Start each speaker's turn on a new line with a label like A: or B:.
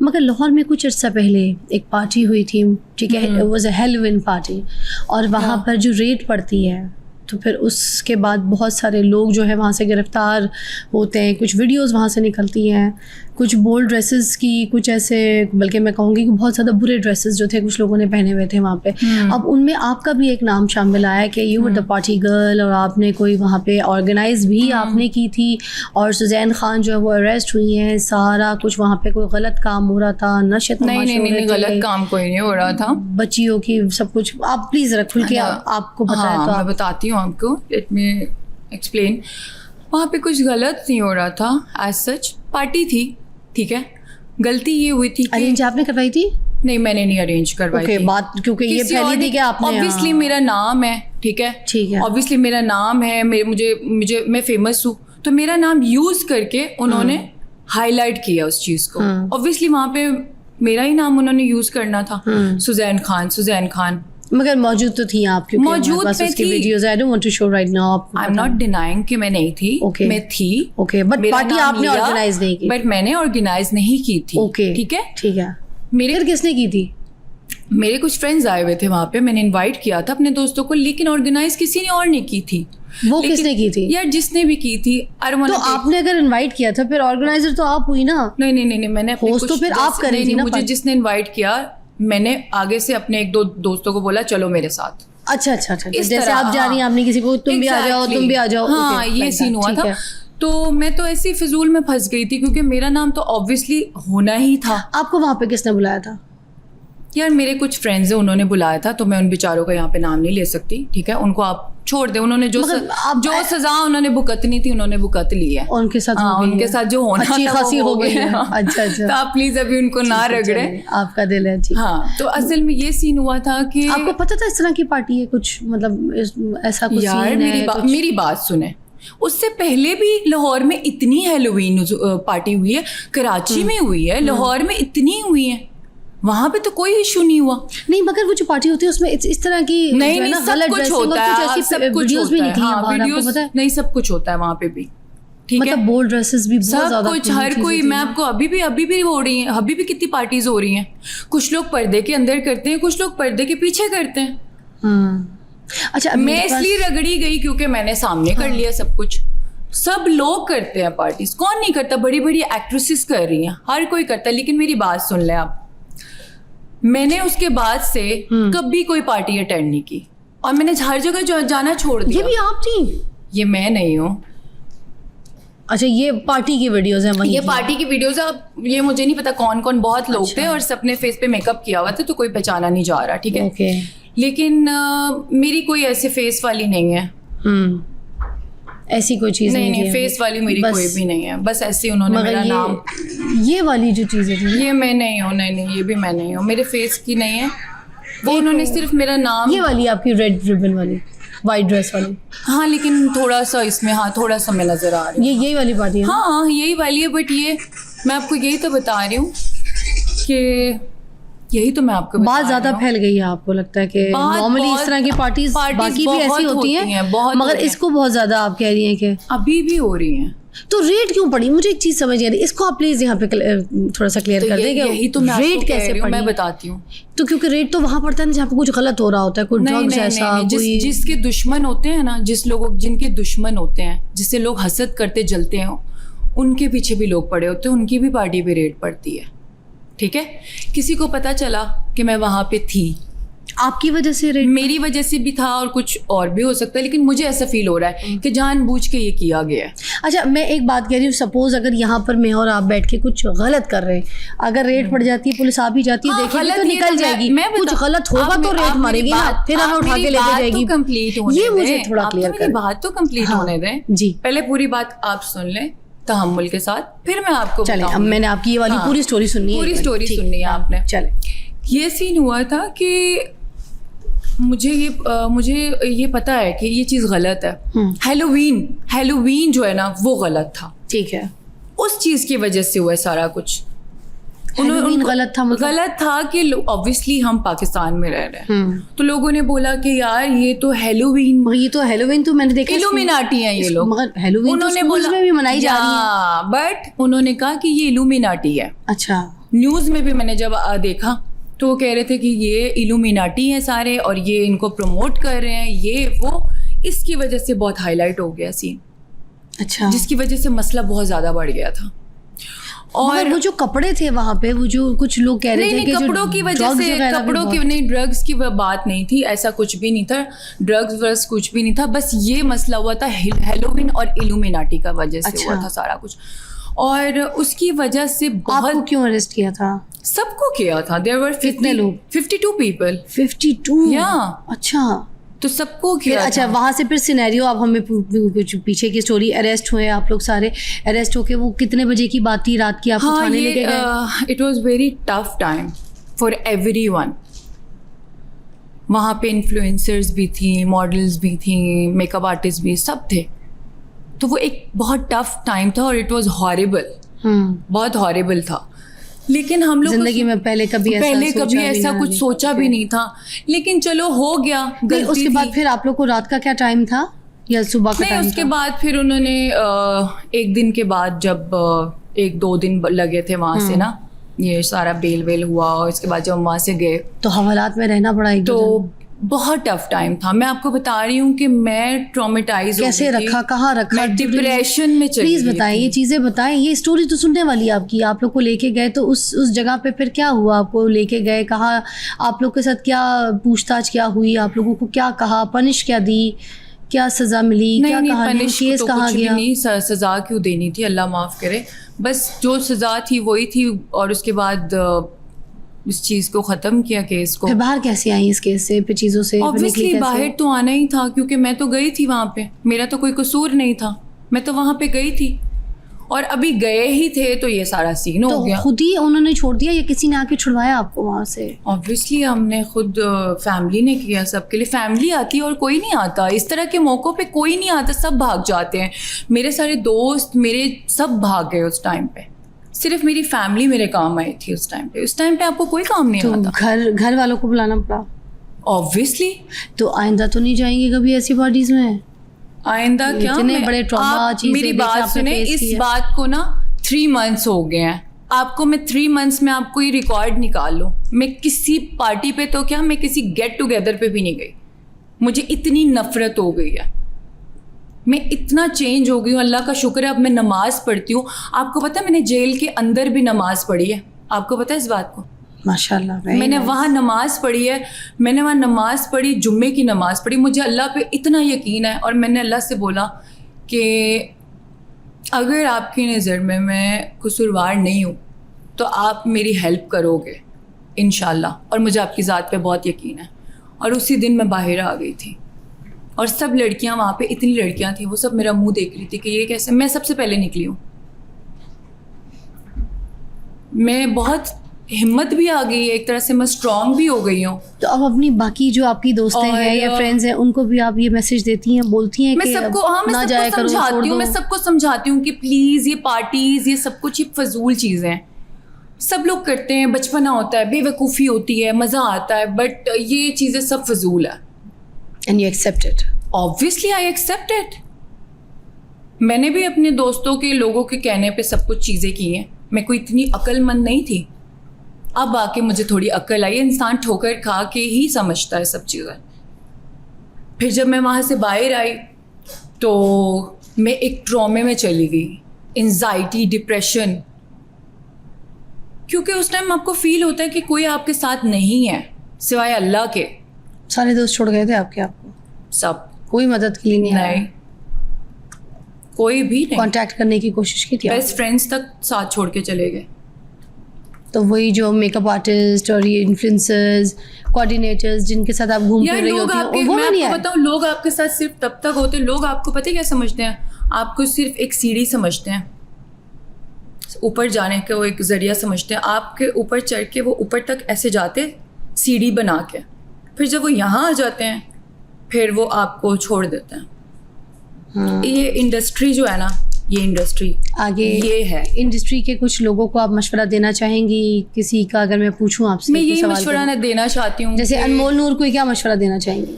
A: मगर लाहौर में कुछ अर्सा पहले एक पार्टी हुई थी, ठीक है, it was a Halloween party, और वहाँ पर जो रेड पड़ती है तो फिर उसके बाद बहुत सारे लोग जो है वहाँ से गिरफ्तार होते हैं, कुछ वीडियोस वहाँ से निकलती हैं, कुछ बोल्ड ड्रेसेस की, कुछ ऐसे, बल्कि मैं कहूँगी कि बहुत ज़्यादा बुरे ड्रेसेस जो थे कुछ लोगों ने पहने हुए थे वहाँ पे। अब उनमें आपका भी एक नाम शामिल आया कि you were the party girl, और आपने कोई वहाँ पे ऑर्गेनाइज भी आपने की थी, और सुजैन खान जो है वो अरेस्ट हुई हैं, सारा कुछ वहाँ पे कोई गलत काम हो रहा था, नशे तमाशे हो रहे थे।
B: गलत काम कोई नहीं हो रहा था,
A: बच्चियों की सब कुछ। आप प्लीज़ ज़रा खुल के आपको बताएं। तो
B: मैं बताती हूँ आपको, लेट मी एक्सप्लेन। वहाँ पे कुछ गलत नहीं हो रहा था एज सच, पार्टी थी, ठीक है। गलती ये हुई थी कि
A: अरेंज आपने करवाई थी?
B: नहीं, मैंने नहीं अरेंज करवाई थी।
A: बात क्योंकि ये फैली थी कि आपने,
B: ऑब्वियसली मेरा नाम है, ठीक है,
A: ठीक है,
B: ऑब्वियसली मेरा नाम है, मुझे मैं फेमस हूँ, तो मेरा नाम यूज करके उन्होंने हाईलाइट किया उस चीज को। ऑब्वियसली वहाँ पे मेरा ही नाम उन्होंने यूज करना था, सुजैन खान।
A: मगर मौजूद तो थी आप, क्योंकि
B: मौजूद में थी।
A: Videos I don't want to show right now.
B: I am not denying कि मैं नहीं थी, मैं थी,
A: ओके, बट पार्टी आपने ऑर्गेनाइज नहीं की।
B: बट मैंने ऑर्गेनाइज नहीं की थी,
A: ओके,
B: ठीक है,
A: ठीक है।
B: मेरे
A: किसने की थी?
B: मेरे कुछ फ्रेंड्स आए हुए थे वहाँ पे, मैंने इनवाइट किया था अपने दोस्तों को, लेकिन ऑर्गेनाइज किसी ने और नहीं की थी।
A: वो किसने की थी?
B: यार जिसने भी की थी,
A: तो आपने अगर इनवाइट किया था फिर ऑर्गेनाइजर तो आप हुई ना?
B: नहीं, मैंने
A: होस्ट तो फिर आप कर रही थी ना।
B: मुझे जिसने इनवाइट किया, मैंने आगे से अपने एक दो दोस्तों को बोला चलो मेरे साथ।
A: अच्छा, जैसे आप जा रही हैं, आपने किसी को तुम भी आ जाओ, तुम भी आ जाओ।
B: हाँ, ये सीन हुआ था। तो मैं तो ऐसी फिजूल में फंस गई थी, क्योंकि मेरा नाम तो ऑब्वियसली होना ही था।
A: आपको वहाँ पे किसने बुलाया था?
B: यार मेरे कुछ फ्रेंड्स हैं, उन्होंने बुलाया था, तो मैं उन बेचारों का यहाँ पे नाम नहीं ले सकती, ठीक है, उनको आप छोड़ दे। उन्होंने जो सजा उन्होंने भुगतनी थी उन्होंने भुगत ली है।
A: उनके साथ
B: उनके साथ जो होना
A: अच्छी खासी हो गई है। अच्छा
B: तो आप प्लीज अभी उनको ना रगड़े,
A: आपका दिल है।
B: हाँ, तो असल में ये सीन हुआ था कि
A: आपको पता था इस तरह की पार्टी है कुछ, मतलब ऐसा कुछ
B: यार मेरी बात सुने, उससे पहले भी लाहौर में इतनी हेलोवीन पार्टी हुई है, कराची में हुई है, लाहौर में इतनी हुई है, वहां पे तो कोई इशू नहीं हुआ।
A: नहीं, मगर वो जो पार्टी होती है उसमें इस तरह की
B: नहीं सब कुछ होता है, सब कुछ होता है, हाँ, वीडियोस नहीं, सब कुछ होता है वहाँ पे भी, ठीक है,
A: मतलब बोल्ड ड्रेसेस भी बहुत ज्यादा,
B: कुछ हर कोई। मैं आपको अभी भी हो रही है, अभी भी कितनी पार्टीज हो रही हैं। कुछ लोग पर्दे के अंदर करते हैं, कुछ लोग पर्दे के पीछे करते हैं।
A: अच्छा,
B: मैं इसलिए रगड़ी गई क्योंकि मैंने सामने कर लिया सब कुछ। सब लोग करते हैं पार्टीज, कौन नहीं करता? बड़ी बड़ी एक्ट्रेसेस कर रही हैं, हर कोई करता है। लेकिन मेरी बात सुन ले आप, मैंने उसके बाद से कभी कोई पार्टी अटेंड नहीं की, और मैंने हर जगह जाना छोड़ दिया।
A: ये भी आप थी?
B: ये मैं नहीं हूँ।
A: अच्छा, ये पार्टी की वीडियोस हैं?
B: ये पार्टी की वीडियोस है। अब ये मुझे नहीं पता कौन कौन, बहुत लोग थे और सबने फेस पे मेकअप किया हुआ था, तो कोई पहचाना नहीं जा रहा, ठीक है। लेकिन मेरी कोई ऐसे फेस वाली नहीं है।
A: ऐसी कोई चीज
B: नहीं, फेस वाली मेरी कोई भी नहीं है। बस ऐसे उन्होंने मेरा नाम,
A: ये वाली जो चीजें थी,
B: ये मैं नहीं हूँ। नहीं, ये भी मैं नहीं हूँ, मेरे फेस की नहीं है वो। उन्होंने सिर्फ मेरा नाम,
A: ये वाली आपकी रेड रिबन वाली, वाइट ड्रेस वाली।
B: हाँ, लेकिन थोड़ा सा इसमें, हाँ, थोड़ा सा मैं नजर आ रही हूँ।
A: यही वाली पार्टी है?
B: हाँ, यही वाली है। बट ये मैं आपको यही तो बता रही हूँ कि यही तो मैं आपको
A: बात ज्यादा फैल गई है। आपको लगता है कि नॉर्मली इस तरह की पार्टीज बाकी भी ऐसी होती हैं, मगर इसको बहुत ज्यादा आप कह रही हैं कि
B: अभी भी हो रही हैं?
A: तो रेट क्यों पड़ी? मुझे एक चीज समझ नहीं आ रही, इसको आप प्लीज यहाँ पे थोड़ा सा क्लियर कर देंगे।
B: यही तो मैं रेट कैसे पड़ी? मैं बताती हूँ।
A: तो क्योंकि रेट तो वहां पड़ता है ना जहाँ पे कुछ गलत हो रहा होता है, कोई ड्रग्स ऐसा,
B: जिसके दुश्मन होते हैं ना, जिनके दुश्मन होते हैं, जिससे लोग हसद करते जलते हैं, उनके पीछे भी लोग पड़े होते हैं, उनकी भी पार्टी पे रेट पड़ती है, ठीक है। किसी को पता चला कि मैं वहां पे थी,
A: आपकी वजह से रेट,
B: मेरी वजह से भी था और कुछ और भी हो सकता है, लेकिन मुझे ऐसा फील हो रहा है कि जानबूझ के ये किया गया है।
A: अच्छा, मैं एक बात कह रही हूँ, सपोज अगर यहाँ पर मैं और आप बैठ के कुछ गलत कर रहे हैं, अगर रेट पड़ जाती है, पुलिस आ भी जाती है, देखेगी तो निकल जाएगी, कुछ गलत होगा तो रेट मारेगी ना, फिर हमें उठा के लेके जाएगी।
B: कंप्लीट
A: ये मुझे थोड़ा क्लियर कर,
B: बात तो कंप्लीट होने दें जी। पहले पूरी बात आप सुन लें तहम्मुल के साथ, फिर मैं आपको
A: चले। अब मैंने आपकी ये वाली पूरी स्टोरी सुननी है,
B: पूरी स्टोरी सुननी है आपने।
A: चले,
B: ये सीन हुआ था कि मुझे ये पता है कि ये चीज़ गलत है। हेलोवीन जो है ना, वो गलत था,
A: ठीक है।
B: उस चीज़ की वजह से हुआ है सारा कुछ।
A: गलत था, मतलब
B: गलत था कि ऑब्वियसली हम पाकिस्तान में रह रहे हैं, तो लोगों ने बोला कि यार ये तो हेलोवीन तो मैंने देखा, इल्यूमिनाटी हैं ये लोग,
A: मगर हेलोवीन
B: उन्होंने
A: बोला में भी मनाई जा रही है,
B: बट उन्होंने कहा कि ये इल्यूमिनाटी है।
A: अच्छा,
B: न्यूज़ में भी मैंने जब देखा तो वो कह रहे थे कि ये इल्यूमिनाटी हैं सारे और ये इनको प्रमोट कर रहे हैं, ये वो, इसकी वजह से बहुत हाईलाइट हो गया सीन,
A: अच्छा,
B: जिसकी वजह से मसला बहुत ज़्यादा बढ़ गया था।
A: और वो जो कपड़े थे वहाँ पे, वो जो कुछ लोग कह रहे थे कि
B: कपड़ों की वजह से, कपड़ों की नहीं, ड्रग्स की बात नहीं थी, ऐसा कुछ भी नहीं था, ड्रग्स वर्स कुछ भी नहीं था, बस ये मसला हुआ था हेलोविन और इल्यूमिनाटी का वजह से हुआ था सारा कुछ। और उसकी वजह से बहुत,
A: आपको क्यों अरेस्ट किया था?
B: सबको किया था, देयर वर
A: कितने लोग?
B: 52 पीपल।
A: 52?
B: या
A: अच्छा,
B: तो सबको किया।
A: अच्छा, वहाँ से फिर सिनेरियो, आप हमें कुछ पीछे की स्टोरी, अरेस्ट हुए आप लोग सारे, अरेस्ट होके वो कितने बजे की बात थी रात की, आपको थाने लेके गए?
B: It was very tough time for everyone. वहाँ पे इन्फ्लुएंसर्स भी थी, मॉडल्स भी थी, मेकअप आर्टिस्ट भी, सब थे। तो वो एक बहुत टफ टाइम था और इट वाज हॉरिबल, बहुत हॉरिबल था। लेकिन हम लोग
A: जिंदगी में पहले कभी
B: ऐसा कुछ सोचा भी नहीं था, लेकिन चलो हो गया, गलती
A: उसके बाद
B: थी।
A: फिर आप लोग को रात का क्या टाइम था या सुबह का टाइम?
B: उसके बाद फिर उन्होंने एक दिन के बाद, जब 1-2 दिन लगे थे वहां से ना, ये सारा बेल वेल हुआ, और इसके बाद जब हम वहां से गए
A: तो हवालात में रहना पड़ा
B: तो बहुत टफ टाइम था। मैं आपको बता रही हूँ कि मैं ट्रॉमेटाइज
A: कैसे रखा, कहाँ रखा,
B: मैं डिप्रेशन में चली
A: प्लीज बताएं, ये चीजें बताएं, ये स्टोरी तो सुनने वाली है आपकी। आप लोग को लेके गए तो उस जगह पे फिर क्या हुआ? आपको लेके गए, कहाँ आप लोग के साथ क्या पूछताछ क्या हुई, आप लोगों को क्या कहा, पनिश क्या दी, क्या सजा मिली, क्या कहानी, केस कहाँ गया?
B: नहीं, सजा क्यों देनी थी, अल्लाह माफ करे, बस जो सजा थी वही थी। और उसके बाद इस चीज़ को ख़त्म किया, केस को।
A: फिर बाहर कैसे आई इस केस से, फिर चीज़ों से?
B: ऑब्वियसली बाहर तो आना ही था, क्योंकि मैं तो गई थी वहाँ पे, मेरा तो कोई कसूर नहीं था, मैं तो वहाँ पे गई थी। और अभी गए ही थे तो ये सारा सीन हो गया।
A: खुद ही उन्होंने छोड़ दिया या किसी ने आके छुड़वाया आपको वहाँ से?
B: ऑब्वियसली हमने खुद, फैमिली ने किया सबके लिए। फैमिली आती है और कोई नहीं आता इस तरह के मौक़ों पे, कोई नहीं आता, सब भाग जाते हैं। मेरे सारे दोस्त मेरे सब भाग गए उस टाइम पे, सिर्फ मेरी फैमिली मेरे काम आई थी उस टाइम पे। उस टाइम पे आपको कोई काम नहीं आता।
A: घर वालों को बुलाना पड़ा
B: ऑब्वियसली।
A: तो आइंदा तो नहीं जाएंगे कभी ऐसी पार्टीज में?
B: आइंदा क्या,
A: इतने बड़े ट्रॉमा चीजें,
B: मेरी बात सुने, इस बात को ना 3 मंथ्स हो गए हैं। आपको मैं 3 मंथ्स में आपको ये रिकॉर्ड निकाल लूँ, मैं किसी पार्टी पे तो क्या, मैं किसी गेट टुगेदर पे भी नहीं गई। मुझे इतनी नफरत हो गई है, मैं इतना चेंज हो गई हूँ, अल्लाह का शुक्र है। अब मैं नमाज पढ़ती हूँ। आपको पता है मैंने जेल के अंदर भी नमाज पढ़ी है, आपको पता है इस बात को?
A: माशाल्लाह,
B: मैंने वहाँ नमाज पढ़ी है, मैंने वहाँ नमाज पढ़ी, जुम्मे की नमाज पढ़ी। मुझे अल्लाह पे इतना यकीन है, और मैंने अल्लाह से बोला कि अगर आपकी नज़र में मैं कसूरवार नहीं हूँ तो आप मेरी हेल्प करोगे इंशाल्लाह, और मुझे आपकी ज़ात पे बहुत यकीन है। और उसी दिन मैं बाहर आ गई थी, और सब लड़कियां वहाँ पे, इतनी लड़कियां थी, वो सब मेरा मुंह देख रही थी कि ये कैसे। मैं सबसे पहले निकली हूँ, मैं बहुत हिम्मत भी आ गई है एक तरह से, मैं स्ट्रांग भी हो गई हूँ।
A: तो अब अपनी बाकी जो आपकी दोस्तें हैं या फ्रेंड्स हैं, उनको भी आप ये मैसेज देती हैं, बोलती हैं
B: मैं
A: कि
B: सबको, हाँ, मैं सबको समझाती हूँ, मैं सबको समझाती हूँ कि प्लीज़ ये पार्टीज़, ये सब कुछ, ये फजूल चीज़ें हैं। सब लोग करते हैं, बचपना होता है, बेवकूफ़ी होती है, मज़ा आता है, बट ये चीज़ें सब फजूल है।
A: And you accept it?
B: Obviously I accept it. मैंने भी अपने दोस्तों के, लोगों के कहने पे सब कुछ चीज़ें की हैं। मैं कोई इतनी अक्लमंद नहीं थी, अब आके मुझे थोड़ी अक्ल आई। इंसान ठोकर खा के ही समझता है सब चीज़ें। फिर जब मैं वहाँ से बाहर आई तो मैं एक ट्रॉमे में चली गई, एंजाइटी, डिप्रेशन, क्योंकि उस टाइम आपको फील होता है कि कोई आपके साथ नहीं है सिवाय अल्लाह के।
A: सारे दोस्त छोड़ गए थे आपके? आपको
B: सब,
A: कोई मदद के लिए नहीं आया?
B: कोई भी नहीं।
A: कांटेक्ट करने की कोशिश की थी?
B: बेस्ट फ्रेंड्स तक साथ छोड़ के चले गए।
A: तो वही जो मेकअप आर्टिस्ट और ये इन्फ्लुएंसर्स, कोऑर्डिनेटर्स जिनके साथ आप घूम फिर रही होती हैं, वो नहीं आए?
B: बताऊं, लोग आपके साथ सिर्फ तब तक होते हैं, लोग आपको पता है क्या समझते हैं, आपको सिर्फ एक सीढ़ी समझते हैं, ऊपर जाने का वो एक जरिया समझते हैं। आपके ऊपर चढ़ के वो ऊपर तक ऐसे जाते, सीढ़ी बना के, फिर जब वो यहाँ आ जाते हैं फिर वो आपको छोड़ देते हैं। ये इंडस्ट्री जो है ना, ये इंडस्ट्री
A: आगे
B: ये है।
A: इंडस्ट्री के कुछ लोगों को आप मशवरा देना चाहेंगी? किसी का अगर मैं पूछूं आपसे,
B: मैं यही मशवरा देना चाहती हूँ,
A: जैसे अनमोल नूर को क्या मशवरा देना चाहेंगी?